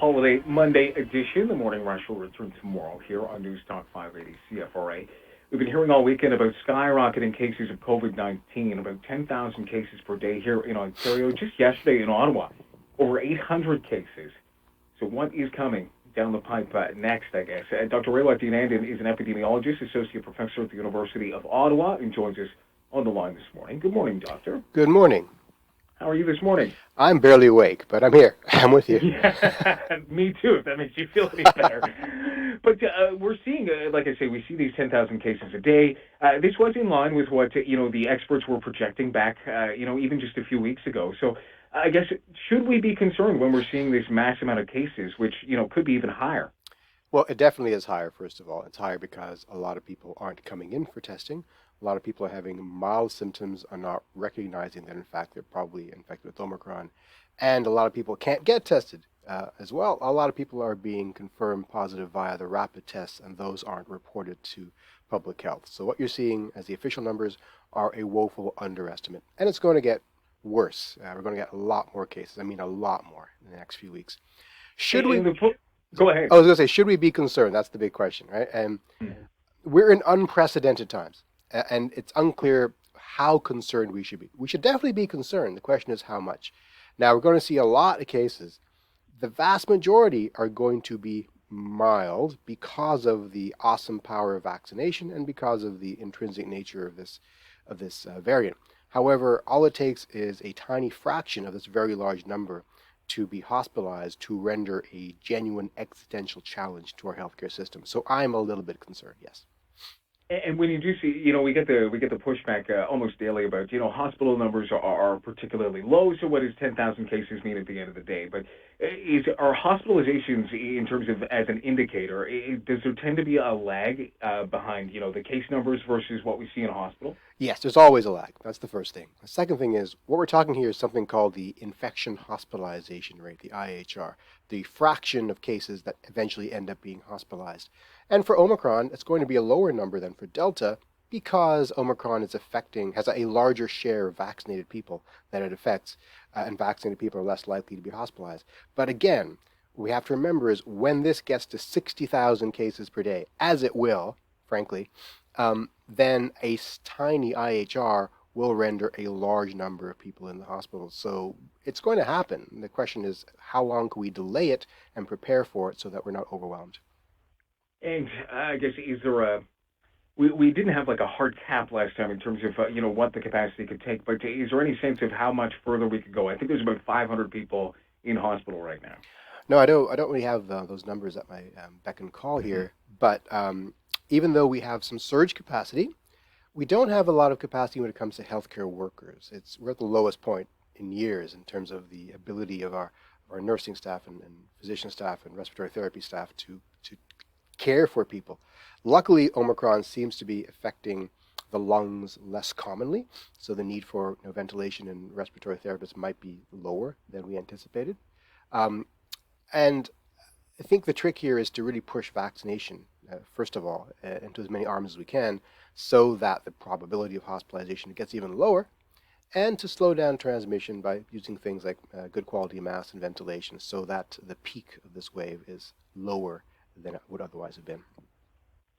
holiday Monday edition. The Morning Rush will return tomorrow here on News Talk 580 CFRA. We've been hearing all weekend about skyrocketing cases of COVID-19, about 10,000 cases per day here in Ontario. Just yesterday in Ottawa, over 800 cases. So what is coming down the pipe next, I guess? Dr. Raywat Deonandan is an epidemiologist, associate professor at the University of Ottawa, and joins us on the line this morning. Good morning, doctor. Good morning. How are you this morning? I'm barely awake, but I'm here. I'm with you. Yeah, me too, if that makes you feel any better. But we're seeing, like I say, we see these 10,000 cases a day. This was in line with what, the experts were projecting back, even just a few weeks ago. So I guess, should we be concerned when we're seeing this mass amount of cases, which, could be even higher? Well, it definitely is higher, first of all. It's higher because a lot of people aren't coming in for testing. A lot of people are having mild symptoms, are not recognizing that, in fact, they're probably infected with Omicron. And a lot of people can't get tested as well. A lot of people are being confirmed positive via the rapid tests, and those aren't reported to public health. So what you're seeing as the official numbers are a woeful underestimate. And it's going to get worse. We're going to get a lot more cases. I mean, a lot more in the next few weeks. Go ahead. I was going to say, should we be concerned? That's the big question, right? And we're in unprecedented times, and it's unclear how concerned we should be. We should definitely be concerned. The question is how much. Now, we're going to see a lot of cases. The vast majority are going to be mild because of the awesome power of vaccination and because of the intrinsic nature of this variant. However, all it takes is a tiny fraction of this very large number to be hospitalized to render a genuine existential challenge to our healthcare system. So I'm a little bit concerned, yes. And when you do see, we get the pushback almost daily about, hospital numbers are particularly low. So what does 10,000 cases mean at the end of the day? But are hospitalizations, in terms of as an indicator, does there tend to be a lag behind, the case numbers versus what we see in a hospital? Yes, there's always a lag. That's the first thing. The second thing is, what we're talking here is something called the infection hospitalization rate, the IHR, the fraction of cases that eventually end up being hospitalized. And for Omicron, it's going to be a lower number than for Delta because Omicron has a larger share of vaccinated people that it affects, and vaccinated people are less likely to be hospitalized. But again, what we have to remember is when this gets to 60,000 cases per day, as it will, frankly, then a tiny IHR will render a large number of people in the hospital. So it's going to happen. The question is, how long can we delay it and prepare for it so that we're not overwhelmed? And I guess, is there we didn't have like a hard cap last time in terms of, what the capacity could take, but is there any sense of how much further we could go? I think there's about 500 people in hospital right now. No, I don't really have those numbers at my beck and call here, but even though we have some surge capacity, we don't have a lot of capacity when it comes to healthcare workers. We're at the lowest point in years in terms of the ability of our nursing staff and physician staff and respiratory therapy staff to care for people. Luckily, Omicron seems to be affecting the lungs less commonly, so the need for ventilation and respiratory therapists might be lower than we anticipated. And I think the trick here is to really push vaccination, first of all, into as many arms as we can, so that the probability of hospitalization gets even lower, and to slow down transmission by using things like good quality masks and ventilation so that the peak of this wave is lower than it would otherwise have been.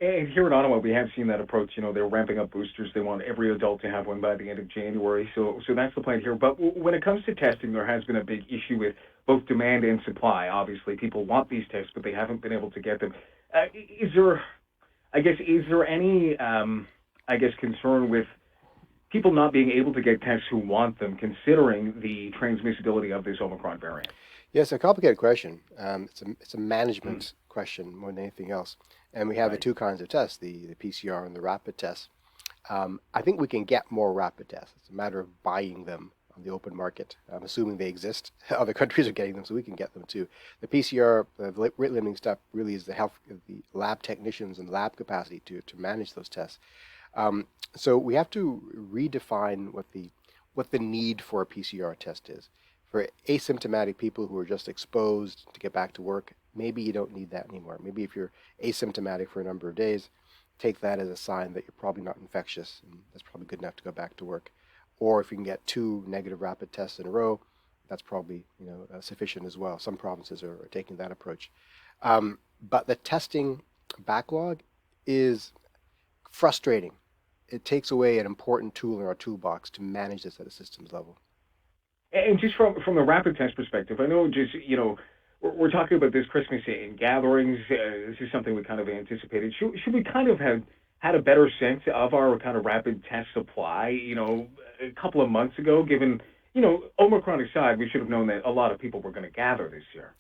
And here in Ottawa, we have seen that approach. They're ramping up boosters. They want every adult to have one by the end of January. So that's the plan here. But when it comes to testing, there has been a big issue with both demand and supply. Obviously, people want these tests, but they haven't been able to get them. Is there any, concern with people not being able to get tests who want them, considering the transmissibility of this Omicron variant? Yes, a complicated question. It's a management question more than anything else. And we have the two kinds of tests, the PCR and the rapid tests. I think we can get more rapid tests. It's a matter of buying them on the open market. I'm assuming they exist. Other countries are getting them, so we can get them too. The PCR, the rate limiting step really is the lab technicians and lab capacity to manage those tests. So we have to redefine what the need for a PCR test is. For asymptomatic people who are just exposed to get back to work, maybe you don't need that anymore. Maybe if you're asymptomatic for a number of days, take that as a sign that you're probably not infectious, and that's probably good enough to go back to work. Or if you can get 2 negative rapid tests in a row, that's probably sufficient as well. Some provinces are taking that approach. But the testing backlog is frustrating. It takes away an important tool in our toolbox to manage this at a systems level. And just from the rapid test perspective, I know just, we're talking about this Christmas in gatherings. This is something we kind of anticipated. Should we kind of have had a better sense of our kind of rapid test supply, a couple of months ago, given, Omicron aside, we should have known that a lot of people were going to gather this year.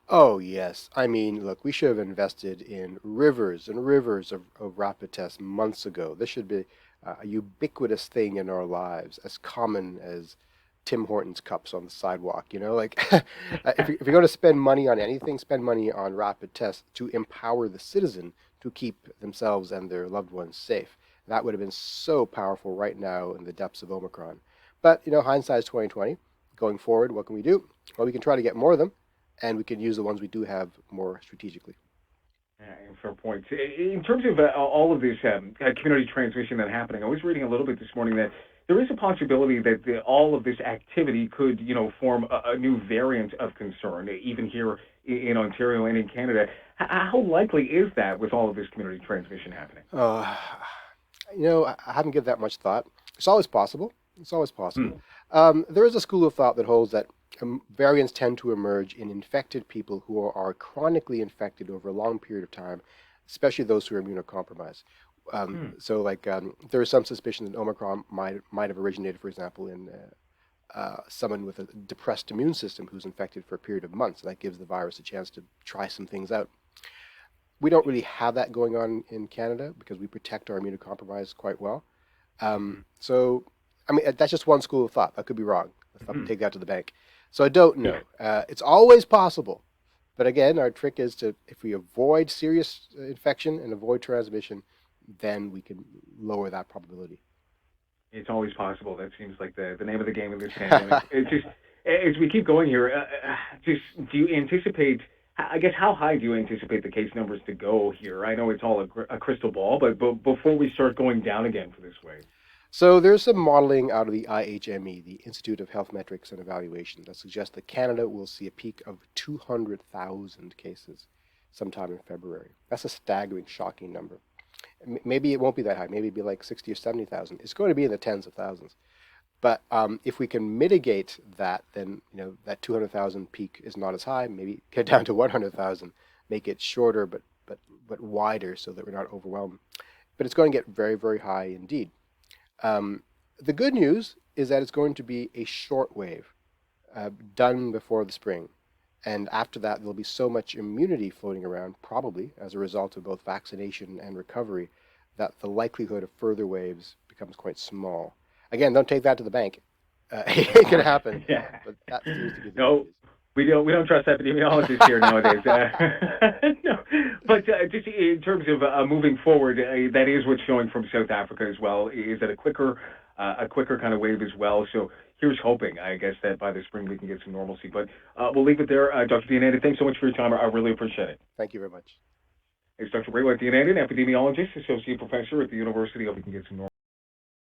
Oh, yes. I mean, look, we should have invested in rivers and rivers of rapid tests months ago. This should be a ubiquitous thing in our lives, as common as Tim Hortons cups on the sidewalk. Like if you're going to spend money on anything, spend money on rapid tests to empower the citizen to keep themselves and their loved ones safe. That would have been so powerful right now in the depths of Omicron. But, hindsight is 2020. Going forward, what can we do? Well, we can try to get more of them, and we can use the ones we do have more strategically. Yeah, fair point. In terms of all of this community transmission that's happening, I was reading a little bit this morning that there is a possibility that all of this activity could, form a new variant of concern, even here in Ontario and in Canada. How likely is that with all of this community transmission happening? I haven't given that much thought. It's always possible. It's always possible. There is a school of thought that holds that variants tend to emerge in infected people who are chronically infected over a long period of time, especially those who are immunocompromised. There is some suspicion that Omicron might have originated, for example, in someone with a depressed immune system who's infected for a period of months. That gives the virus a chance to try some things out. We don't really have that going on in Canada because we protect our immunocompromised quite well. That's just one school of thought. I could be wrong. I'll take that to the bank. So I don't know. It's always possible. But again, our trick is if we avoid serious infection and avoid transmission, then we can lower that probability. It's always possible. That seems like the name of the game in this pandemic. It's just, as we keep going here, do you anticipate, I guess, how high do you anticipate the case numbers to go here? I know it's all a crystal ball, but before we start going down again for this wave. So there's some modeling out of the IHME, the Institute of Health Metrics and Evaluation, that suggests that Canada will see a peak of 200,000 cases sometime in February. That's a staggering, shocking number. Maybe it won't be that high. Maybe it'll be like 60 or 70,000. It's going to be in the tens of thousands. But if we can mitigate that, then that 200,000 peak is not as high. Maybe get down to 100,000, make it shorter but wider so that we're not overwhelmed. But it's going to get very, very high indeed. The good news is that it's going to be a short wave, done before the spring. And after that, there'll be so much immunity floating around, probably as a result of both vaccination and recovery, that the likelihood of further waves becomes quite small. Again, don't take that to the bank. It can happen. Yeah. But that seems to be the No. case. We don't trust epidemiologists here nowadays. No, but just in terms of moving forward, that is what's showing from South Africa as well. Is that a quicker kind of wave as well? So here's hoping, I guess, that by the spring we can get some normalcy. But we'll leave it there. Dr. Deonandan, thanks so much for your time. I really appreciate it. Thank you very much. It's Dr. Raywat Deonandan, epidemiologist, associate professor at the University of We Can Get Some Normalcy.